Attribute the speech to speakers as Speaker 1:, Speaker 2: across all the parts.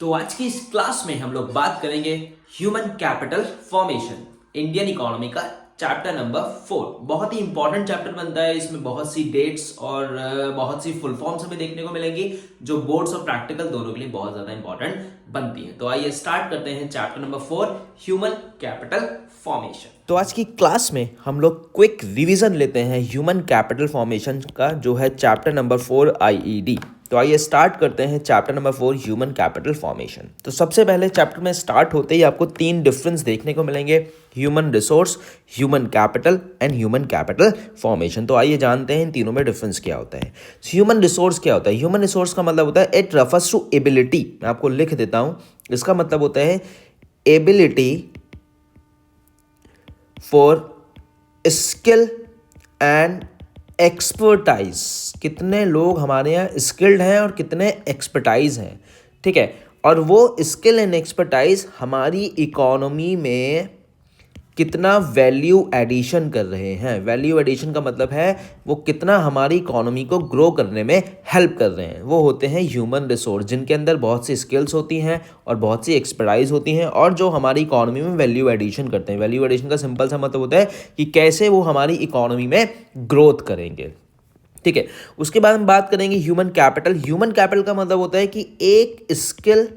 Speaker 1: तो आज की इस क्लास में हम लोग बात करेंगे human capital formation Indian economy का चैप्टर नंबर 4। बहुत ही इंपॉर्टेंट चैप्टर बनता है। इसमें बहुत सी डेट्स और बहुत सी फुल फॉर्म्स हमें देखने को मिलेंगी जो बोर्ड्स और प्रैक्टिकल दोनों के लिए बहुत ज्यादा इंपॉर्टेंट बनती है। तो आइए स्टार्ट करते हैं chapter number 4 human capital formation. तो आज की क्लास में हम लोग क्विक रिवीजन लेते हैं ह्यूमन कैपिटल फॉर्मेशन का, जो है चैप्टर नंबर 4 आईईडी। तो आइए स्टार्ट करते हैं chapter number 4 human capital formation. तो सबसे पहले चैप्टर में स्टार्ट होते ही आपको 3 डिफरेंस देखने को मिलेंगे, human resource, human capital and human capital formation. तो आइए जानते हैं इन तीनों में डिफरेंस क्या होता है। ह्यूमन रिसोर्स क्या होता है? ह्यूमन रिसोर्स का मतलब होता है इट रेफर्स टू एबिलिटी। मैं आपको लिख देता हूं, इसका मतलब होता है ability for skill and expertise. कितने लोग हमारे यहाँ स्किल्ड हैं और कितने एक्सपर्टाइज हैं, ठीक है। और वो स्किल एंड एक्सपर्टाइज हमारी इकोनॉमी में कितना वैल्यू एडिशन कर रहे हैं। वैल्यू एडिशन का मतलब है वो कितना हमारी इकोनॉमी को ग्रो करने में हेल्प कर रहे हैं। वो होते हैं ह्यूमन रिसोर्स, जिनके अंदर बहुत सी स्किल्स होती हैं और बहुत सी एक्सपर्टाइज होती हैं और जो हमारी इकोनॉमी में वैल्यू एडिशन करते हैं। वैल्यू एडिशन का सिंपल सा मतलब होता है कि कैसे वो हमारी इकोनॉमी में ग्रोथ करेंगे, ठीक है। उसके बाद हम बात करेंगे ह्यूमन कैपिटल। ह्यूमन कैपिटल का मतलब होता है कि एक स्किल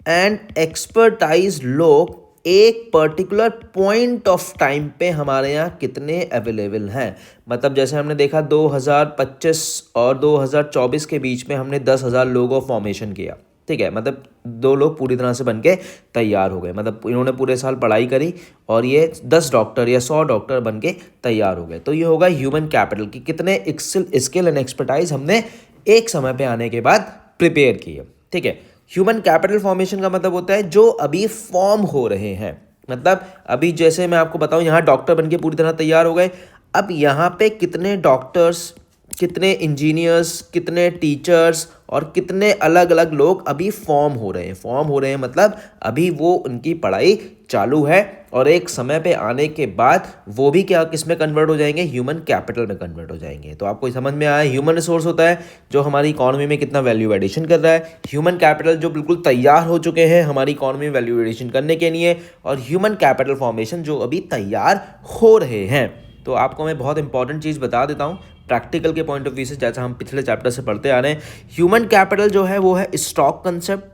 Speaker 1: एंड एक्सपर्टाइज लोग एक पर्टिकुलर पॉइंट ऑफ टाइम पे हमारे यहाँ कितने अवेलेबल हैं। मतलब जैसे हमने देखा 2025 और 2024 के बीच में हमने 10,000 लोगों को फॉर्मेशन किया, ठीक है। मतलब 2 लोग पूरी तरह से बनके तैयार हो गए। मतलब इन्होंने पूरे साल पढ़ाई करी और ये 10 डॉक्टर या 100 डॉक्टर बनके तैयार हो गए। तो ये होगा ह्यूमन कैपिटल की कितने स्किल एंड एक्सपर्टाइज हमने एक समय पे आने के बाद प्रिपेयर किए, ठीक है। ह्यूमन कैपिटल फॉर्मेशन का मतलब होता है जो अभी फॉर्म हो रहे हैं। मतलब अभी जैसे मैं आपको बताऊं, यहाँ डॉक्टर बनके पूरी तरह तैयार हो गए। अब यहाँ पे कितने डॉक्टर्स, कितने इंजीनियर्स, कितने टीचर्स और कितने अलग अलग लोग अभी फॉर्म हो रहे हैं। फॉर्म हो रहे हैं मतलब अभी वो उनकी पढ़ाई चालू है और एक समय पे आने के बाद वो भी क्या किस में कन्वर्ट हो जाएंगे? ह्यूमन कैपिटल में कन्वर्ट हो जाएंगे। तो आपको समझ में आया, ह्यूमन रिसोर्स होता है जो हमारी इकोनॉमी में कितना वैल्यू एडिशन कर रहा है, ह्यूमन कैपिटल जो बिल्कुल तैयार हो चुके हैं हमारी इकोनॉमी में वैल्यू एडिशन करने के लिए, और ह्यूमन कैपिटल फॉर्मेशन जो अभी तैयार हो रहे हैं। तो आपको मैं बहुत इंपॉर्टेंट चीज़ बता देता हूँ प्रैक्टिकल के पॉइंट ऑफ व्यू से, जैसा हम पिछले चैप्टर से पढ़ते आ रहे हैं। ह्यूमन कैपिटल जो है वो है स्टॉक कंसेप्ट,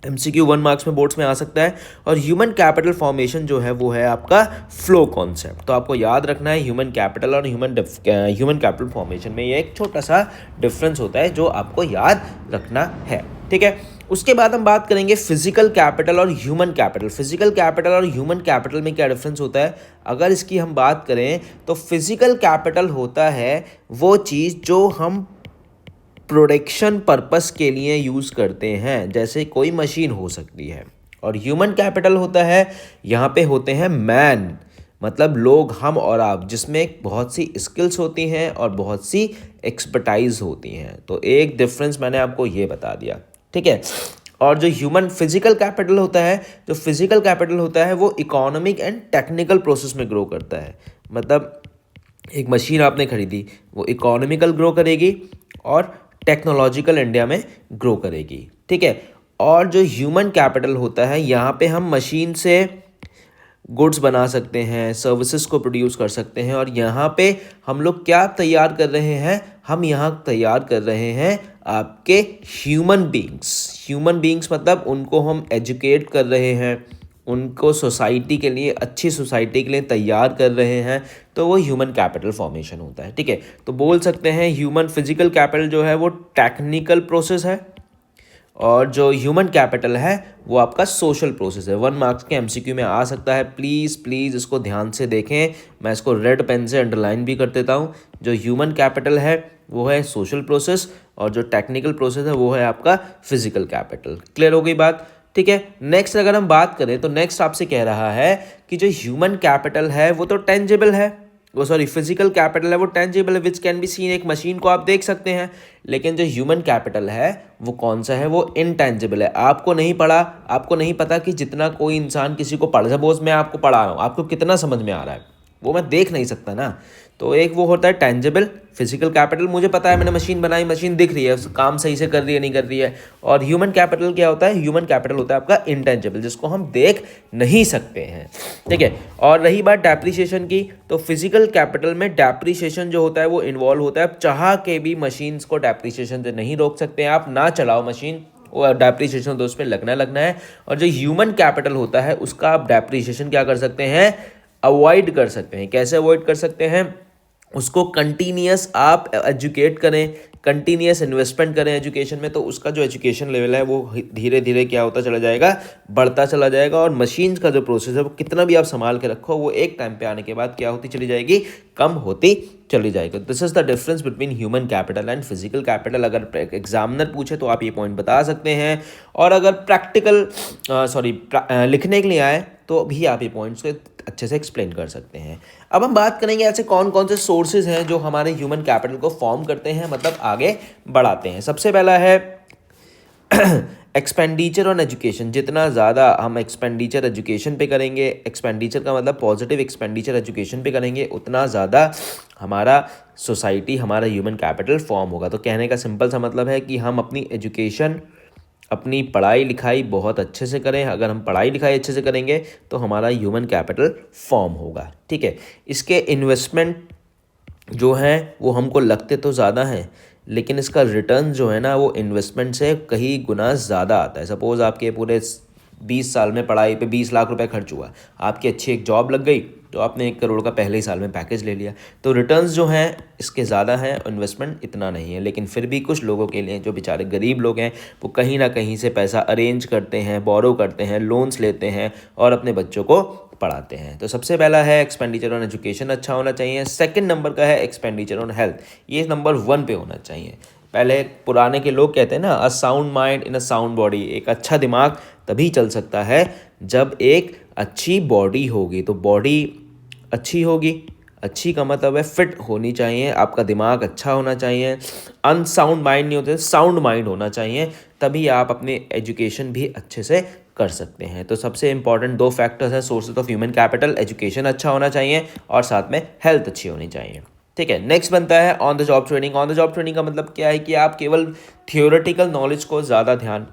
Speaker 1: MCQ 1 मार्क्स में बोर्ड्स में आ सकता है। और ह्यूमन कैपिटल फॉर्मेशन जो है वो है आपका फ्लो कॉन्सेप्ट। तो आपको याद रखना है ह्यूमन कैपिटल और ह्यूमन कैपिटल फॉर्मेशन में ये एक छोटा सा डिफरेंस होता है जो आपको याद रखना है, ठीक है। उसके बाद हम बात करेंगे फिजिकल कैपिटल और ह्यूमन कैपिटल। फिजिकल कैपिटल और ह्यूमन कैपिटल में क्या डिफरेंस होता है? अगर इसकी हम बात करें तो फिजिकल कैपिटल होता है वो चीज़ जो हम प्रोडक्शन पर्पस के लिए यूज़ करते हैं, जैसे कोई मशीन हो सकती है। और ह्यूमन कैपिटल होता है, यहाँ पे होते हैं मैन, मतलब लोग, हम और आप, जिसमें बहुत सी स्किल्स होती हैं और बहुत सी एक्सपर्टाइज होती हैं। तो एक डिफरेंस मैंने आपको ये बता दिया, ठीक है। और जो ह्यूमन फिजिकल कैपिटल होता है, जो फिजिकल कैपिटल होता है वो इकोनॉमिक एंड टेक्निकल प्रोसेस में ग्रो करता है। मतलब एक मशीन आपने खरीदी, वो इकोनॉमिकल ग्रो करेगी और टेक्नोलॉजिकल इंडिया में ग्रो करेगी, ठीक है। और जो ह्यूमन कैपिटल होता है, यहाँ पे हम मशीन से गुड्स बना सकते हैं, सर्विसेज को प्रोड्यूस कर सकते हैं। और यहाँ पे हम लोग क्या तैयार कर रहे हैं? हम यहाँ तैयार कर रहे हैं आपके ह्यूमन बींग्स। ह्यूमन बींग्स मतलब उनको हम एजुकेट कर रहे हैं, उनको सोसाइटी के लिए, अच्छी सोसाइटी के लिए तैयार कर रहे हैं। तो वो ह्यूमन कैपिटल फॉर्मेशन होता है, ठीक है। तो बोल सकते हैं ह्यूमन फिजिकल कैपिटल जो है वो टेक्निकल प्रोसेस है और जो ह्यूमन कैपिटल है वो आपका सोशल प्रोसेस है। 1 मार्क्स के MCQ में आ सकता है। प्लीज़ इसको ध्यान से देखें। मैं इसको रेड पेन से अंडरलाइन भी कर देता हूँ। जो ह्यूमन कैपिटल है वो है सोशल प्रोसेस और जो टेक्निकल प्रोसेस है वो है आपका फिजिकल कैपिटल। क्लियर हो गई बात, ठीक है। नेक्स्ट अगर हम बात करें तो नेक्स्ट आपसे कह रहा है कि जो ह्यूमन कैपिटल है वो तो टेंजिबल है, वो फिजिकल कैपिटल है वो टेंजिबल है, विच कैन बी सीन, एक मशीन को आप देख सकते हैं। लेकिन जो ह्यूमन कैपिटल है वो कौन सा है? वो इनटेंजिबल है। आपको नहीं पढ़ा, आपको नहीं पता कि जितना कोई इंसान किसी को पढ़, सपोज मैं आपको पढ़ा रहा हूँ, आपको कितना समझ में आ रहा है वो मैं देख नहीं सकता ना। तो एक वो होता है टेंजिबल फिजिकल कैपिटल, मुझे पता है मैंने मशीन बनाई, मशीन दिख रही है, काम सही से कर रही है नहीं कर रही है। और ह्यूमन कैपिटल क्या होता है? ह्यूमन कैपिटल होता है आपका इंटेंजिबल, जिसको हम देख नहीं सकते हैं, ठीक है। और रही बात डेप्रिसिएशन की, तो फिजिकल कैपिटल में डेप्रिसिएशन जो होता है वो इन्वॉल्व होता है। चाह के भी मशीन्स को डेप्रिसिएशन से नहीं रोक सकते हैं आप, ना चलाओ मशीन, वो डेप्रिसिएशन तो उस पर लगना है। और जो ह्यूमन कैपिटल होता है उसका आप डेप्रिसिएशन क्या कर सकते हैं? अवॉइड कर सकते हैं। कैसे अवॉइड कर सकते हैं? उसको कंटिन्यूस आप एजुकेट करें, कंटिन्यूस इन्वेस्टमेंट करें एजुकेशन में, तो उसका जो एजुकेशन लेवल है वो धीरे धीरे क्या होता चला जाएगा? बढ़ता चला जाएगा। और मशीन्स का जो प्रोसेस है वो कितना भी आप संभाल के रखो, वो एक टाइम पे आने के बाद क्या होती चली जाएगी? कम होती चली जाएगी। This is the difference between human capital and physical capital. अगर एग्जामिनर पूछे तो आप ये पॉइंट बता सकते हैं, और अगर लिखने के लिए आए तो भी आप ये पॉइंट्स को अच्छे से एक्सप्लेन कर सकते हैं। अब हम बात करेंगे ऐसे कौन कौन से सोर्सेज हैं जो हमारे ह्यूमन कैपिटल को फॉर्म करते हैं, मतलब आगे बढ़ाते हैं। सबसे पहला है एक्सपेंडिचर ऑन एजुकेशन। जितना ज़्यादा हम एक्सपेंडिचर एजुकेशन पे करेंगे, एक्सपेंडिचर का मतलब पॉजिटिव एक्सपेंडिचर एजुकेशन पे करेंगे, उतना ज़्यादा हमारा सोसाइटी, हमारा ह्यूमन कैपिटल फॉर्म होगा। तो कहने का सिंपल सा मतलब है कि हम अपनी एजुकेशन, अपनी पढ़ाई लिखाई बहुत अच्छे से करें। अगर हम पढ़ाई लिखाई अच्छे से करेंगे तो हमारा ह्यूमन कैपिटल फॉर्म होगा, ठीक है। इसके इन्वेस्टमेंट जो हैं वो हमको लगते तो ज़्यादा हैं, लेकिन इसका रिटर्न जो है ना वो इन्वेस्टमेंट से कई गुना ज़्यादा आता है। सपोज़ आपके पूरे 20 साल में पढ़ाई पे 20 लाख रुपए खर्च हुआ, आपकी अच्छी एक जॉब लग गई तो आपने 1 करोड़ का पहले ही साल में पैकेज ले लिया। तो रिटर्न्स जो हैं इसके ज़्यादा हैं, इन्वेस्टमेंट इतना नहीं है। लेकिन फिर भी कुछ लोगों के लिए, जो बेचारे गरीब लोग हैं, वो कहीं ना कहीं से पैसा अरेंज करते हैं, बोरो करते हैं, लोन्स लेते हैं और अपने बच्चों को पढ़ाते हैं। तो सबसे पहला है एक्सपेंडिचर ऑन एजुकेशन अच्छा होना चाहिए। सेकंड नंबर का है एक्सपेंडिचर ऑन हेल्थ, ये नंबर 1 पे होना चाहिए। पहले पुराने के लोग कहते हैं ना, a sound mind in a sound body. एक अच्छा दिमाग तभी चल सकता है जब एक अच्छी बॉडी होगी। तो बॉडी अच्छी होगी, अच्छी का मतलब है फिट होनी चाहिए, आपका दिमाग अच्छा होना चाहिए। अनसाउंड माइंड नहीं होते, साउंड माइंड होना चाहिए, तभी आप अपने एजुकेशन भी अच्छे से कर सकते हैं। तो सबसे इंपॉर्टेंट 2 फैक्टर्स हैं sources of human capital, education अच्छा होना चाहिए और साथ में हेल्थ अच्छी होनी चाहिए, ठीक है। नेक्स्ट बनता है on the job training. On the job training का मतलब क्या है कि आप केवल थियोरेटिकल नॉलेज को ज़्यादा ध्यान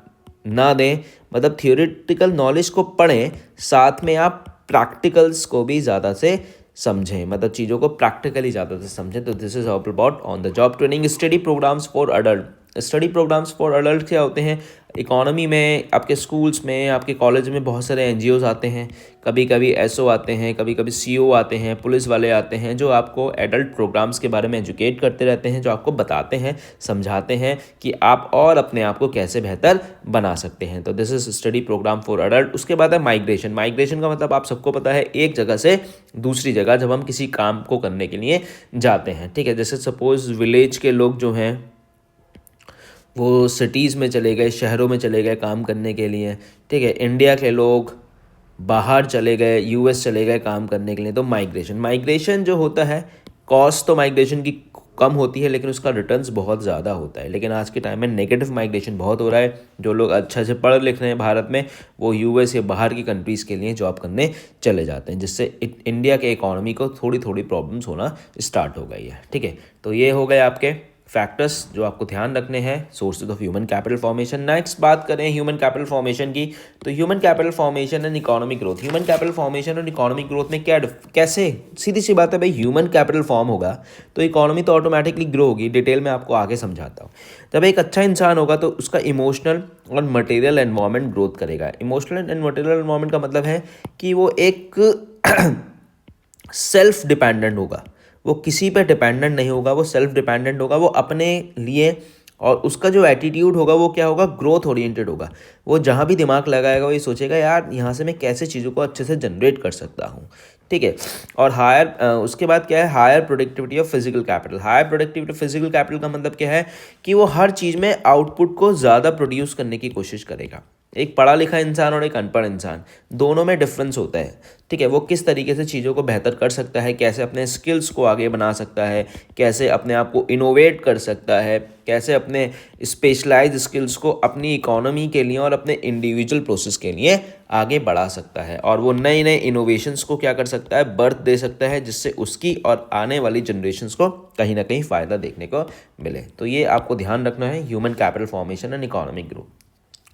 Speaker 1: ना दें, मतलब थियोरेटिकल नॉलेज को पढ़ें, साथ में आप प्रैक्टिकल्स को भी ज़्यादा से समझें, मतलब चीज़ों को प्रैक्टिकली ज़्यादा से समझें। तो this is all about on the job training. Study programs for adult. Study programs for adult क्या होते हैं? इकोनॉमी में, आपके स्कूल्स में, आपके कॉलेज में बहुत सारे NGOs आते हैं, कभी कभी SO आते हैं, कभी कभी CO आते हैं, पुलिस वाले आते हैं, जो आपको एडल्ट प्रोग्राम्स के बारे में एजुकेट करते रहते हैं, जो आपको बताते हैं, समझाते हैं कि आप और अपने आप को कैसे बेहतर बना सकते हैं। तो this is study program for adult. उसके बाद है माइग्रेशन। माइग्रेशन का मतलब आप सबको पता है, एक जगह से दूसरी जगह जब हम किसी काम को करने के लिए जाते हैं, ठीक है। जैसे सपोज विलेज के लोग जो हैं वो सिटीज़ में चले गए, शहरों में चले गए काम करने के लिए, ठीक है। इंडिया के लोग बाहर चले गए, US चले गए काम करने के लिए। तो माइग्रेशन जो होता है, कॉस्ट तो माइग्रेशन की कम होती है लेकिन उसका रिटर्न्स बहुत ज़्यादा होता है। लेकिन आज के टाइम में नेगेटिव माइग्रेशन बहुत हो रहा है। जो लोग अच्छे से पढ़ लिख रहे हैं भारत में, वो US या बाहर की कंट्रीज़ के लिए जॉब करने चले जाते हैं, जिससे इंडिया के इकोनॉमी को थोड़ी थोड़ी प्रॉब्लम्स होना स्टार्ट हो गई है, ठीक है। तो ये हो गए आपके फैक्टर्स जो आपको ध्यान रखने हैं, sources of human capital formation. Next बात करें ह्यूमन कैपिटल फॉर्मेशन की, तो human capital formation and economic growth. Human capital formation और इकोनॉमिक ग्रोथ में क्या कैसे, सीधी सी बात है भाई, ह्यूमन कैपिटल फॉर्म होगा तो इकोनॉमी तो ऑटोमेटिकली ग्रो होगी। डिटेल में आपको आगे समझाता हूँ। जब एक अच्छा इंसान होगा तो उसका इमोशनल और मटेरियल एनवायरनमेंट ग्रोथ करेगा। इमोशनल एंड मटेरियल एनवायरनमेंट का मतलब है कि वो एक सेल्फ डिपेंडेंट होगा, वो किसी पे डिपेंडेंट नहीं होगा, वो सेल्फ डिपेंडेंट होगा, वो अपने लिए, और उसका जो एटीट्यूड होगा वो क्या होगा? ग्रोथ ओरिएंटेड होगा। वो जहाँ भी दिमाग लगाएगा वो ये सोचेगा यार यहाँ से मैं कैसे चीज़ों को अच्छे से जनरेट कर सकता हूँ, ठीक है। और उसके बाद क्या है? Higher productivity of physical capital. Higher productivity of physical capital का मतलब क्या है कि वो हर चीज़ में आउटपुट को ज़्यादा प्रोड्यूस करने की कोशिश करेगा। एक पढ़ा लिखा इंसान और एक अनपढ़ इंसान, दोनों में डिफरेंस होता है, ठीक है। वो किस तरीके से चीज़ों को बेहतर कर सकता है, कैसे अपने स्किल्स को आगे बना सकता है, कैसे अपने आप को इनोवेट कर सकता है, कैसे अपने स्पेशलाइज स्किल्स को अपनी इकोनॉमी के लिए और अपने इंडिविजुअल प्रोसेस के लिए आगे बढ़ा सकता है और वो नए नए इनोवेशंस को क्या कर सकता है, बर्थ दे सकता है, जिससे उसकी और आने वाली जनरेशन्स को कहीं ना कहीं फ़ायदा देखने को मिले। तो ये आपको ध्यान रखना है, human capital formation and economic growth.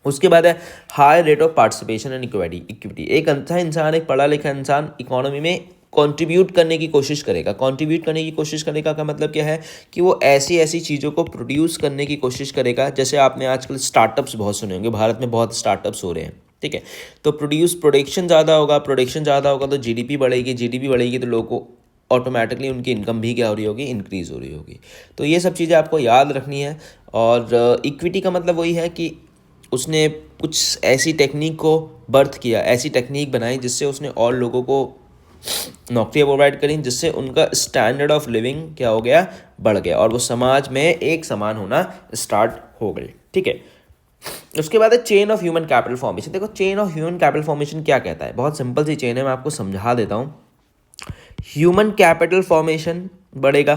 Speaker 1: उसके बाद है high rate of participation and equity. एक अच्छा इंसान, एक पढ़ा लिखा इंसान इकोनॉमी में कंट्रीब्यूट करने की कोशिश करेगा। कंट्रीब्यूट करने की कोशिश करेगा का मतलब क्या है कि वो ऐसी ऐसी चीज़ों को प्रोड्यूस करने की कोशिश करेगा। जैसे आपने आजकल स्टार्टअप्स बहुत सुने होंगे, भारत में बहुत स्टार्टअप्स हो रहे हैं, ठीक है। तो प्रोडक्शन ज़्यादा होगा, तो जीडीपी बढ़ेगी, जीडीपी बढ़ेगी तो लोगों को ऑटोमेटिकली उनकी इनकम भी क्या हो रही होगी, इंक्रीज़ हो रही होगी। तो ये सब चीज़ें आपको याद रखनी है। और इक्विटी का मतलब वही है कि उसने कुछ ऐसी टेक्निक को बर्थ किया, ऐसी टेक्निक बनाई जिससे उसने और लोगों को नौकरियाँ प्रोवाइड करी, जिससे उनका स्टैंडर्ड ऑफ लिविंग क्या हो गया, बढ़ गया और वो समाज में एक समान होना स्टार्ट हो गई, ठीक है। उसके बाद है chain of human capital formation. देखो chain of human capital formation क्या कहता है, बहुत सिंपल सी चेन है, मैं आपको समझा देता हूँ। ह्यूमन कैपिटल फॉर्मेशन बढ़ेगा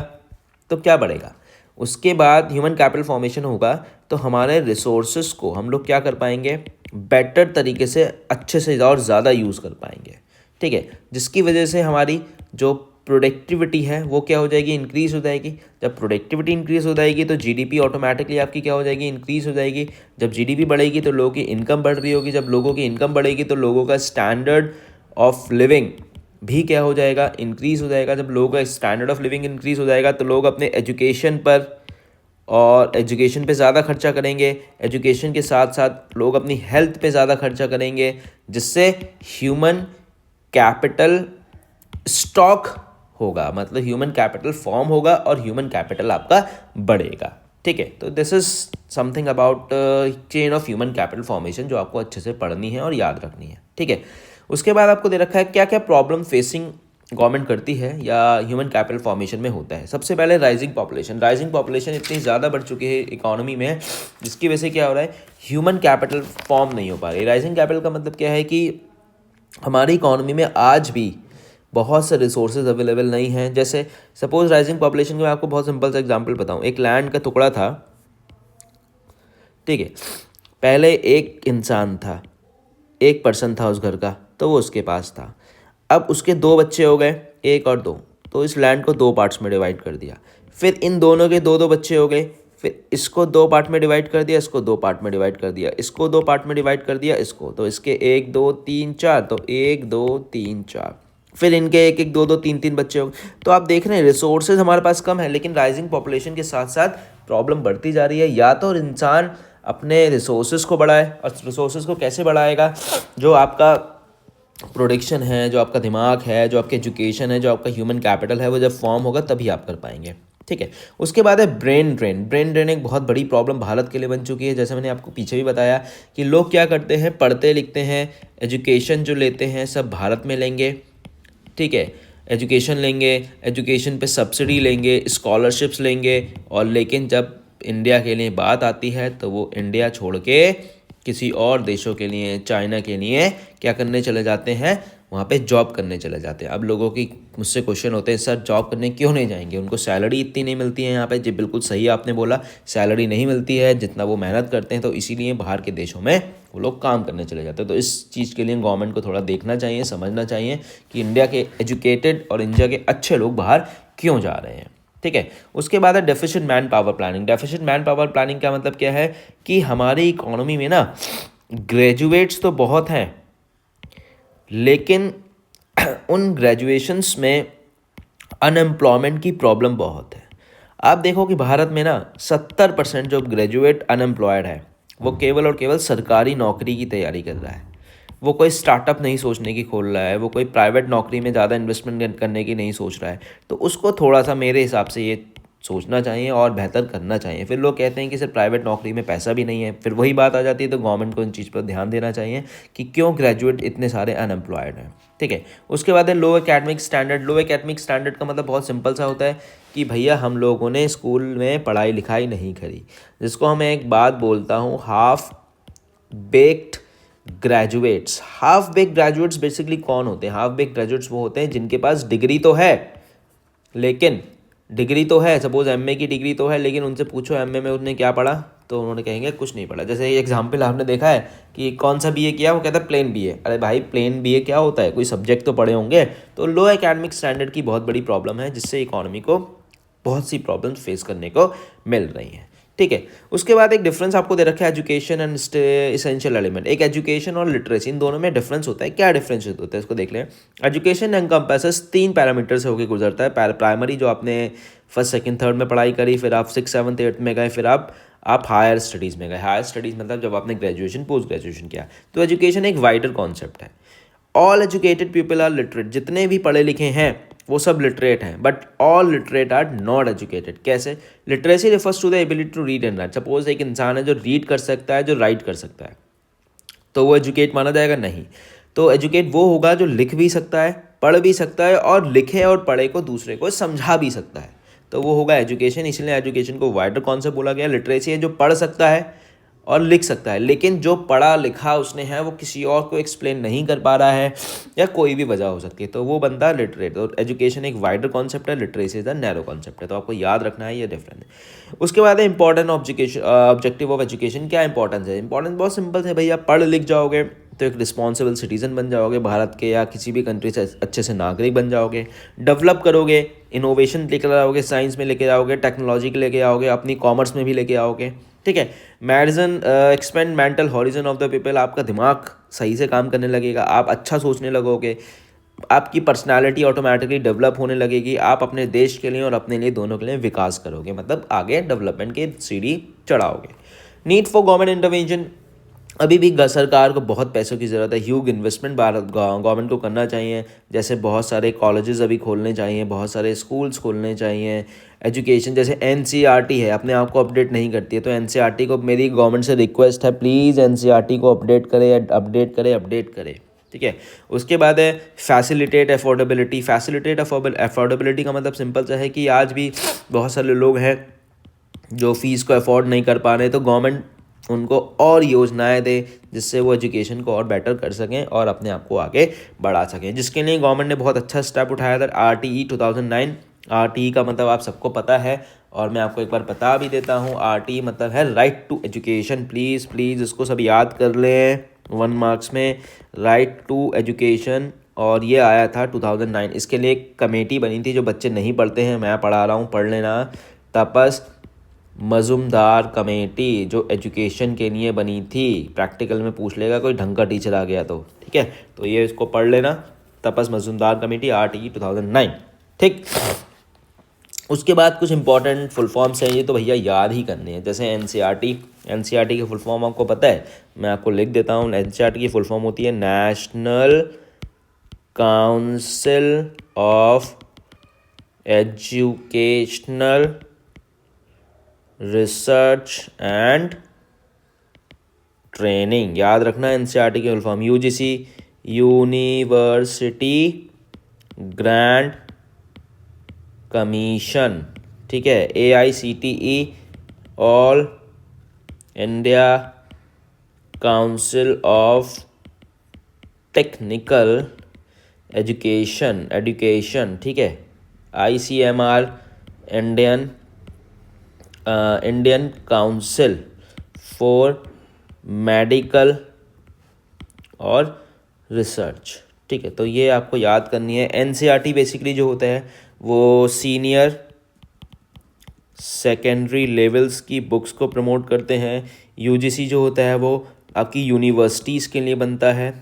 Speaker 1: तो क्या बढ़ेगा, उसके बाद ह्यूमन कैपिटल फॉर्मेशन होगा तो हमारे रिसोर्सेज को हम लोग क्या कर पाएंगे, बेटर तरीके से, अच्छे से और ज़्यादा यूज़ कर पाएंगे, ठीक है। जिसकी वजह से हमारी जो प्रोडक्टिविटी है वो क्या हो जाएगी, इंक्रीज़ हो जाएगी। जब प्रोडक्टिविटी इंक्रीज़ हो जाएगी तो जीडीपी ऑटोमेटिकली आपकी क्या हो जाएगी, इंक्रीज़ हो जाएगी। जब जीडीपी बढ़ेगी तो लोगों की इनकम बढ़ रही होगी, जब लोगों की इनकम बढ़ेगी तो लोगों का स्टैंडर्ड ऑफ लिविंग भी क्या हो जाएगा, इंक्रीज़ हो जाएगा। जब लोगों का स्टैंडर्ड ऑफ लिविंग इंक्रीज़ हो जाएगा तो लोग अपने एजुकेशन पर और एजुकेशन पे ज़्यादा खर्चा करेंगे, एजुकेशन के साथ साथ लोग अपनी हेल्थ पे ज़्यादा खर्चा करेंगे, जिससे ह्यूमन कैपिटल स्टॉक होगा, मतलब ह्यूमन कैपिटल फॉर्म होगा और ह्यूमन कैपिटल आपका बढ़ेगा, ठीक है। तो this is something about chain of human capital formation जो आपको अच्छे से पढ़नी है और याद रखनी है, ठीक है। उसके बाद आपको दे रखा है क्या क्या प्रॉब्लम फेसिंग गवर्नमेंट करती है या ह्यूमन कैपिटल फॉर्मेशन में होता है। सबसे पहले राइजिंग पॉपुलेशन इतनी ज़्यादा बढ़ चुकी है इकोनॉमी में, जिसकी वजह से क्या हो रहा है, ह्यूमन कैपिटल फॉर्म नहीं हो पा रही। राइजिंग कैपिटल का मतलब क्या है कि हमारी इकोनॉमी में आज भी बहुत से रिसोर्सेज अवेलेबल नहीं हैं। जैसे सपोज राइजिंग पॉपुलेशन का मैं आपको बहुत सिंपल सा एग्जांपल बताऊं, एक लैंड का टुकड़ा था, ठीक है। पहले एक इंसान था, एक पर्सन था उस घर का, तो वो उसके पास था। अब उसके 2 बच्चे हो गए, 1 और 2, तो इस लैंड को 2 पार्ट्स में डिवाइड कर दिया। फिर इन दोनों के 2-2 बच्चे हो गए, फिर इसको 2 पार्ट में डिवाइड कर दिया, इसको 2 पार्ट में डिवाइड कर दिया, इसको 2 पार्ट में डिवाइड कर दिया, इसको, तो इसके 1 2 3 4, तो 1 2 3 4, फिर इनके 1 1 2 2 3 3 बच्चे हो गए। तो आप देख रहे हैं रिसोर्सेज हमारे पास कम है, लेकिन राइजिंग पॉपुलेशन के साथ साथ प्रॉब्लम बढ़ती जा रही है। या तो इंसान अपने रिसोर्सेज को बढ़ाए, और रिसोर्सेज को कैसे बढ़ाएगा, जो आपका प्रोडक्शन है, जो आपका दिमाग है, जो आपकी एजुकेशन है, जो आपका ह्यूमन कैपिटल है, वो जब फॉर्म होगा तभी आप कर पाएंगे, ठीक है। उसके बाद है ब्रेन ड्रेन एक बहुत बड़ी प्रॉब्लम भारत के लिए बन चुकी है। जैसे मैंने आपको पीछे भी बताया कि लोग क्या करते हैं, पढ़ते लिखते हैं, एजुकेशन जो लेते हैं सब भारत में लेंगे, ठीक है। एजुकेशन लेंगे, एजुकेशन पे सब्सिडी लेंगे, स्कॉलरशिप्स लेंगे, और लेकिन जब इंडिया के लिए बात आती है तो वो इंडिया छोड़ के किसी और देशों के लिए, चाइना के लिए क्या करने चले जाते हैं, वहाँ पे जॉब करने चले जाते हैं। अब लोगों की मुझसे क्वेश्चन होते हैं, सर जॉब करने क्यों नहीं जाएंगे, उनको सैलरी इतनी नहीं मिलती है यहाँ पे। जी बिल्कुल सही आपने बोला, सैलरी नहीं मिलती है जितना वो मेहनत करते हैं, तो इसीलिए बाहर के देशों में वो लोग काम करने चले जाते हैं। तो इस चीज़ के लिए गवर्नमेंट को थोड़ा देखना चाहिए, समझना चाहिए कि इंडिया के एजुकेटेड और इंडिया के अच्छे लोग बाहर क्यों जा रहे हैं, ठीक है। उसके बाद है डेफिशिएंट मैन पावर प्लानिंग का मतलब क्या है कि हमारी इकोनॉमी में ना ग्रेजुएट्स तो बहुत हैं, लेकिन उन ग्रेजुएशंस में अनएम्प्लॉयमेंट की प्रॉब्लम बहुत है। आप देखो कि भारत में ना 70% जो ग्रेजुएट अनएम्प्लॉयड है वो केवल और केवल सरकारी नौकरी की तैयारी कर रहा है। वो कोई स्टार्टअप नहीं सोचने की खोल रहा है, वो कोई प्राइवेट नौकरी में ज़्यादा इन्वेस्टमेंट करने की नहीं सोच रहा है। तो उसको थोड़ा सा मेरे हिसाब से ये सोचना चाहिए और बेहतर करना चाहिए। फिर लोग कहते हैं कि सर प्राइवेट नौकरी में पैसा भी नहीं है, फिर वही बात आ जाती है। तो गवर्नमेंट को इन चीज़ पर ध्यान देना चाहिए कि क्यों ग्रेजुएट इतने सारे अनएम्प्लॉयड हैं, ठीक है। उसके बाद है लो एकेडमिक स्टैंडर्ड का मतलब बहुत सिंपल सा होता है कि भैया हम लोगों ने स्कूल में पढ़ाई लिखाई नहीं करी, जिसको मैं एक बात बोलता हूँ, हाफ बेक्ड ग्रेजुएट्स बेसिकली कौन होते हैं? हाफ बेक्ड ग्रेजुएट्स वो होते हैं जिनके पास डिग्री तो है, सपोज एमए की डिग्री तो है, लेकिन उनसे पूछो एमए में उन्होंने क्या पढ़ा, तो तो उन्होंने कहेंगे कुछ नहीं पढ़ा। जैसे एग्जाम्पल आपने देखा है कि कौन सा बीए किया, वो कहता है प्लेन बीए। अरे भाई प्लेन बीए क्या होता है, कोई सब्जेक्ट तो पढ़े होंगे। तो लो एकेडमिक स्टैंडर्ड की बहुत बड़ी प्रॉब्लम है, जिससे इकोनॉमी को बहुत सी प्रॉब्लम्स फेस करने को मिल रही हैं। ठीक है, उसके बाद एक डिफरेंस आपको दे रखा है एजुकेशन एंड इसेंशियल एलिमेंट। एक एजुकेशन और लिटरेसी, इन दोनों में डिफरेंस होता है। क्या डिफरेंस होता है इसको देख लें। एजुकेशन एनकम्पासेस 3 पैरामीटर से होकर गुजरता है। प्राइमरी जो आपने फर्स्ट सेकंड थर्ड में पढ़ाई करी, फिर आप 6 7 8 में गए, फिर आप हायर स्टडीज़ में गए। हायर स्टडीज़ मतलब जब आपने ग्रेजुएशन पोस्ट ग्रेजुएशन किया। तो एजुकेशन एक वाइडर कॉन्सेप्ट है। All educated people are literate, जितने भी पढ़े लिखे हैं वो सब लिटरेट हैं, but all literate are not educated. कैसे? Literacy refers to the ability to read and write. Suppose एक इंसान है जो रीड कर सकता है, जो राइट कर सकता है, तो वो एजुकेट माना जाएगा? नहीं। तो एजुकेट वो होगा जो लिख भी सकता है, पढ़ भी सकता है, और लिखे और पढ़े को दूसरे को समझा भी सकता है, तो वो होगा एजुकेशन। इसलिए एजुकेशन को वाइडर कॉन्सेप्ट बोला गया। लिटरेसी है जो पढ़ सकता है और लिख सकता है, लेकिन जो पढ़ा लिखा उसने है वो किसी और को एक्सप्लेन नहीं कर पा रहा है, या कोई भी वजह हो सकती है, तो वो बंदा लिटरेट। और एजुकेशन एक वाइडर कॉन्सेप्ट है, literacy is the narrow concept है। तो आपको याद रखना है ये डिफरेंट है। उसके बाद है इंपॉर्टेंट ऑब्जेक्टिव ऑफ एजुकेशन। क्या इंपॉर्टेंस है? इंपॉर्टेंस बहुत सिंपल है भैया, पढ़ लिख जाओगे तो एक रिस्पॉन्सिबल सिटीजन बन जाओगे भारत के, या किसी भी कंट्री से अच्छे से नागरिक बन जाओगे। डेवलप करोगे, इनोवेशन लेकर आओगे, साइंस में लेके आओगे, टेक्नोलॉजी के लेके आओगे, अपनी कॉमर्स में भी लेके आओगे। ठीक है। मैरिजन expand mental horizon of the people, आपका दिमाग सही से काम करने लगेगा, आप अच्छा सोचने लगोगे, आपकी पर्सनालिटी ऑटोमेटिकली डेवलप होने लगेगी, आप अपने देश के लिए और अपने लिए दोनों के लिए विकास करोगे, मतलब आगे डेवलपमेंट की सीढ़ी चढ़ाओगे। नीड फॉर गवर्नमेंट इंटरवेंशन, अभी भी सरकार को बहुत पैसों की ज़रूरत है। ह्यूज इन्वेस्टमेंट भारत गवर्नमेंट को करना चाहिए। जैसे बहुत सारे कॉलेजेस अभी खोलने चाहिए, बहुत सारे स्कूल्स खोलने चाहिए। एजुकेशन जैसे एनसीईआरटी है, अपने आप को अपडेट नहीं करती है, तो एनसीईआरटी को मेरी गवर्नमेंट से रिक्वेस्ट है, प्लीज़ एनसीईआरटी को अपडेट करे। ठीक है। उसके बाद है फैसिलिटेट अफोर्डेबिलिटी। फैसिलिटेट अफोर्डेबिलिटी का मतलब सिंपल सा है कि आज भी बहुत सारे लोग हैं जो फीस को अफोर्ड नहीं कर पा रहे, तो गवर्नमेंट उनको और योजनाएं दे जिससे वो एजुकेशन को और बेटर कर सकें और अपने आप को आगे बढ़ा सकें, जिसके लिए गवर्नमेंट ने बहुत अच्छा स्टेप उठाया था। RTE 2009। RTE का मतलब आप सबको पता है, और मैं आपको एक बार बता भी देता हूँ। RTE मतलब है राइट टू एजुकेशन। प्लीज़ इसको सब याद कर लें 1 मार्क्स में, राइट टू एजुकेशन। और ये आया था 2009। इसके लिए एक कमेटी बनी थी, जो बच्चे नहीं पढ़ते हैं, मैं पढ़ा रहा हूँ, पढ़ लेना। तपस मजुमदार कमेटी, जो एजुकेशन के लिए बनी थी। प्रैक्टिकल में पूछ लेगा कोई ढंग का टीचर आ गया तो, ठीक है। तो ये इसको पढ़ लेना, तपस मजुमदार कमेटी, RTE 2009। ठीक। उसके बाद कुछ इंपॉर्टेंट फुल फॉर्म्स हैं, ये तो भैया याद ही करने हैं। जैसे एनसीईआरटी की फुल फॉर्म आपको पता है, मैं आपको लिख देता हूँ। एनसीईआरटी की फुल फॉर्म होती है national council of educational research and training. याद रखना एनसीईआरटी की full form. UGC university grant commission. ठीक है। AICTE all India council of technical education. ठीक है। ICMR Indian council for medical और रिसर्च। ठीक है। तो ये आपको याद करनी है। एनसीईआरटी बेसिकली जो होता है वो सीनियर सेकेंडरी लेवल्स की बुक्स को प्रमोट करते हैं। UGC जो होता है वो आपकी यूनिवर्सिटीज़ के लिए बनता है,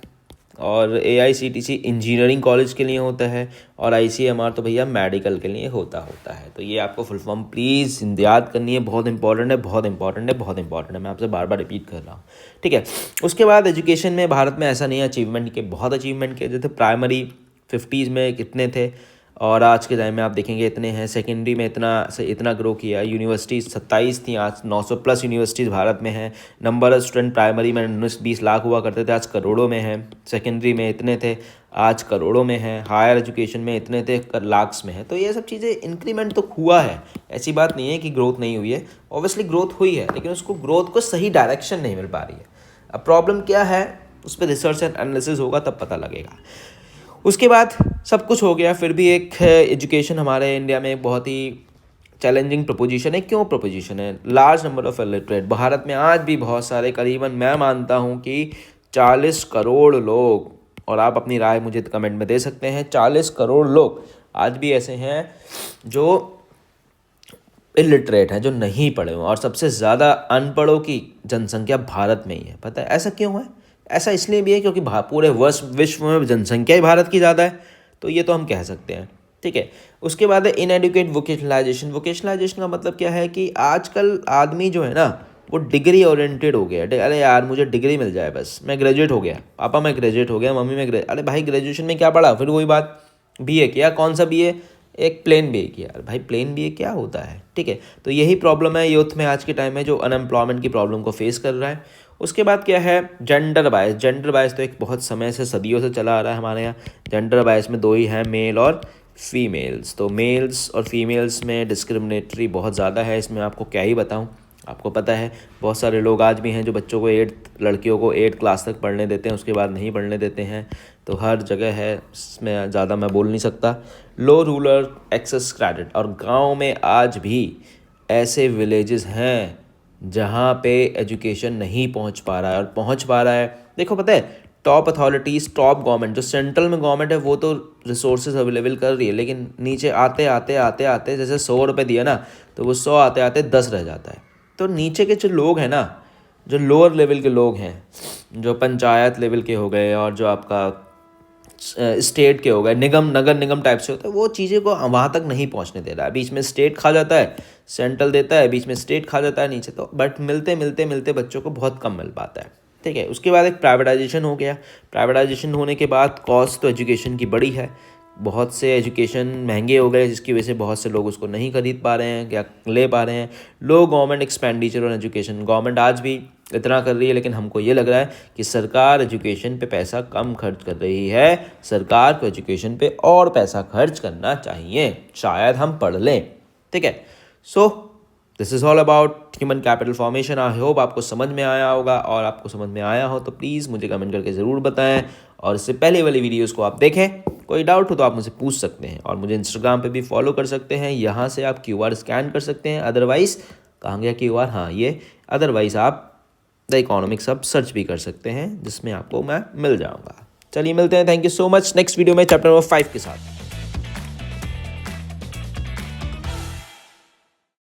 Speaker 1: और AICTC इंजीनियरिंग कॉलेज के लिए होता है, और ICMR तो भैया मेडिकल के लिए होता है। तो ये आपको फुल फॉर्म प्लीज़ याद करनी है, बहुत इंपॉर्टेंट है। मैं आपसे बार बार रिपीट कर रहा हूँ, ठीक है। उसके बाद एजुकेशन में भारत में ऐसा नहीं है अचीवमेंट के, बहुत अचीवमेंट के। जैसे प्राइमरी 50s में कितने थे, और आज के टाइम में आप देखेंगे इतने हैं। सेकेंडरी में इतना ग्रो किया। यूनिवर्सिटीज़ 27 थी, आज 900+ यूनिवर्सिटीज़ भारत में हैं। नंबर ऑफ स्टूडेंट प्राइमरी में 19-20 लाख हुआ करते थे, आज करोड़ों में हैं। सेकेंडरी में इतने थे, आज करोड़ों में हैं। हायर एजुकेशन में इतने थे, लाख्स में है। तो ये सब चीज़ें इंक्रीमेंट तो हुआ है, ऐसी बात नहीं है कि ग्रोथ नहीं हुई है। ऑब्वियसली ग्रोथ हुई है, लेकिन उसको ग्रोथ को सही डायरेक्शन नहीं मिल पा रही है। अब प्रॉब्लम क्या है, उस पर रिसर्च एंड एनालिसिस होगा तब पता लगेगा। उसके बाद सब कुछ हो गया, फिर भी एक एजुकेशन हमारे इंडिया में बहुत ही चैलेंजिंग प्रोपोजिशन है। क्यों प्रोपोजिशन है? Large number of illiterate, Bharat में आज भी बहुत सारे, करीबन मैं मानता हूँ कि 40 करोड़ लोग, और आप अपनी राय मुझे कमेंट में दे सकते हैं, 40 करोड़ लोग आज भी ऐसे हैं जो इलिटरेट हैं, जो नहीं पढ़े हुए, और सबसे ज़्यादा अनपढ़ों की जनसंख्या भारत में ही है। पता है ऐसा क्यों है? ऐसा इसलिए भी है क्योंकि पूरे विश्व में जनसंख्या ही भारत की ज़्यादा है, तो ये तो हम कह सकते हैं। ठीक है, उसके बाद है इनएडुकेट वोकेशनलाइजेशन। वोकेशनलाइजेशन का मतलब क्या है कि आजकल आदमी जो है ना वो डिग्री ओरिएंटेड हो गया है। अरे यार मुझे डिग्री मिल जाए बस, मैं ग्रेजुएट हो गया, पापा मैं ग्रेजुएट हो गया, मम्मी मैं अरे भाई ग्रेजुएशन में क्या पढ़ा? फिर वही बात, बीए किया। कौन सा बीए? एक प्लेन बीए किया। अरे भाई प्लेन बीए क्या होता है? ठीक है, तो यही प्रॉब्लम है यूथ में आज के टाइम में, जो अनएम्प्लॉयमेंट की प्रॉब्लम को फेस कर रहा है। उसके बाद क्या है? Gender bias. जेंडर बायस तो एक बहुत समय से, सदियों से चला आ रहा है हमारे यहाँ। जेंडर बायस में दो ही हैं, मेल और फीमेल्स। तो मेल्स और फीमेल्स में डिस्क्रिमिनेटरी बहुत ज़्यादा है, इसमें आपको क्या ही बताऊँ। आपको पता है बहुत सारे लोग आज भी हैं जो बच्चों को लड़कियों को 8 क्लास तक पढ़ने देते हैं, उसके बाद नहीं पढ़ने देते हैं। तो हर जगह है, इसमें ज़्यादा मैं बोल नहीं सकता। लो रूरल एक्सेस क्रेडिट, और गांव में आज भी ऐसे विलेजेस हैं जहां पे एजुकेशन नहीं पहुंच पा रहा है, और पहुंच पा रहा है। देखो पता है, टॉप अथॉरिटीज़, टॉप गवर्नमेंट, जो सेंट्रल में गवर्नमेंट है वो तो रिसोर्सेज अवेलेबल कर रही है, लेकिन नीचे आते आते आते आते जैसे 100 रुपये दिया ना, तो वो 100 आते आते 10 रह जाता है। तो नीचे के जो लोग हैं ना, जो लोअर लेवल के लोग हैं, जो पंचायत लेवल के हो गए और जो आपका स्टेट के हो गए, नगर निगम टाइप से होता है, वो चीज़ें को वहाँ तक नहीं पहुँचने दे रहा है। बीच में स्टेट खा जाता है, सेंट्रल देता है, बीच में स्टेट खा जाता है नीचे, तो बट मिलते मिलते मिलते बच्चों को बहुत कम मिल पाता है। ठीक है, उसके बाद एक प्राइवेटाइजेशन हो गया। प्राइवेटाइजेशन होने के बाद कॉस्ट तो एजुकेशन की बड़ी है, बहुत से एजुकेशन महंगे हो गए, जिसकी वजह से बहुत से लोग उसको नहीं खरीद पा रहे हैं, क्या ले पा रहे हैं। Low government expenditure on education, government आज भी इतना कर रही है, लेकिन हमको ये लग रहा है कि सरकार एजुकेशन पे पैसा कम खर्च कर रही है। सरकार को एजुकेशन पे और पैसा खर्च करना चाहिए, शायद हम पढ़ लें। ठीक है, so this is all about human capital formation. I hope आपको समझ में आया होगा, और आपको समझ में आया हो तो प्लीज़ मुझे कमेंट करके ज़रूर बताएं, और इससे पहले वाली वीडियोज़ को आप देखें। कोई डाउट हो तो आप मुझे पूछ सकते हैं, और मुझे इंस्टाग्राम पे भी फॉलो कर सकते हैं, यहाँ से आप QR स्कैन कर सकते हैं। अदरवाइज़ कहाँ गया QR? हाँ ये, अदरवाइज़ आप द इकोनॉमिक्स अब सर्च भी कर सकते हैं, जिसमें आपको मैं मिल जाऊँगा। चलिए मिलते हैं, thank you so much next video में चैप्टर नंबर 5 के साथ।